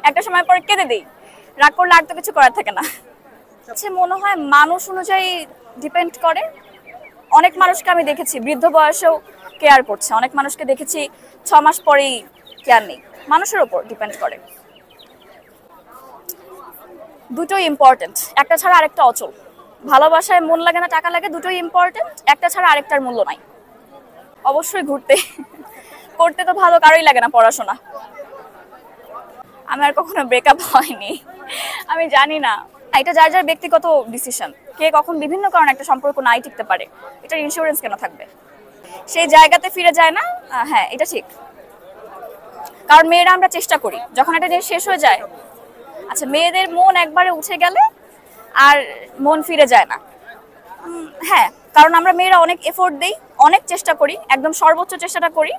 একটা সময় পরে কেঁদে দিই, রাগ করলে আর তো কিছু করার থাকে না। মনে হয় মানুষ অনুযায়ী ডিপেন্ড করে। অনেক মানুষকে আমি দেখেছি বৃদ্ধ বয়সেও কেয়ার করছে, অনেক মানুষকে দেখেছি 6 মাস পরেই কেয়ার নেই। মানুষের উপর ডিপেন্ড করে। দুটোই ইম্পর্টেন্ট, একটা ছাড়া আরেকটা অচল। ভালোবাসায় মন লাগে না, টাকা লাগে, দুটোই ইম্পর্টেন্ট, একটা ছাড়া আরেকটার মূল্য নাই। অবশ্যই ঘুরতে করতে তো ভালো কারোই লাগে না পড়াশোনা। আমার কখনো ব্রেকআপ হয়নি, আমি জানি না। এটা যার যার ব্যক্তিগত ডিসিশন, কে কখন বিভিন্ন কারণে একটা সম্পর্ক নাই টিকতে পারে, এটার ইন্স্যুরেন্স কেন থাকবে? সেই জায়গাতে ফিরে যায় না। হ্যাঁ, এটা ঠিক। কারণ মেয়েরা আমরা চেষ্টা করি, যখন একটা জিনিস শেষ হয়ে যায়, আচ্ছা মেয়েদের মন একবারে উঠে গেলে আর মন ফিরে যায় না। হ্যাঁ, কারণ আমরা মেয়েরা অনেক এফোর্ট দেই, অনেক চেষ্টা করি, একদম সর্বোচ্চ চেষ্টাটা করি,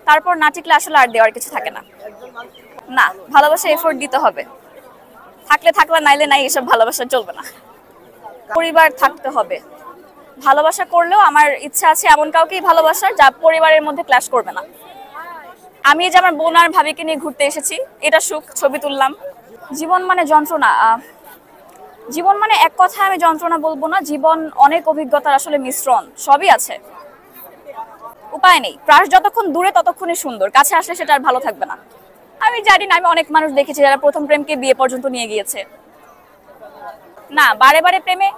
তারপর না টিকলে আসলে আর দেওয়ার কিছু থাকে না। না, ভালোবাসা এফোর্ট দিতে হবে, থাকলে থাকলে নাইলে নাই, এসব ভালোবাসা চলবে না। পরিবার থাকতে হবে। ভালোবাসা করলেও আমার ইচ্ছা আছে এমন কাউকেই ভালোবাসার যা পরিবারের মধ্যে ক্ল্যাশ করবে না। আমি যে আমার বোন আর ভাবিকে নিয়ে ঘুরতে এসেছি, এটা সুখ, ছবি তুললাম। জীবন মানে যন্ত্রণা, জীবন মানে এক কথায় আমি যন্ত্রণা বলবো না, জীবন অনেক অভিজ্ঞতার আসলে মিশ্রণ, সবই আছে। উপায় নেই, ক্রাশ যতক্ষণ দূরে ততক্ষণই সুন্দর, কাছে আসলে সেটা আর ভালো থাকবে না। আমি জানি না, আমি অনেক মানুষ দেখেছি যারা প্রথম প্রেমকে বিয়ে পর্যন্ত নিয়ে গিয়েছে। না, বারে বারে প্রেমে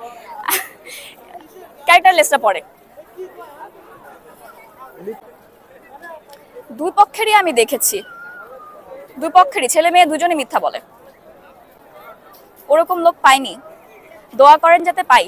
ক্যারেক্টারলেসটা পড়ে। দুই পক্ষেরই আমি দেখেছি, দুই পক্ষেরই ছেলে মেয়ে দুজনই মিথ্যা বলে। ওরকম লোক পাইনি, দোয়া করেন যাতে পাই।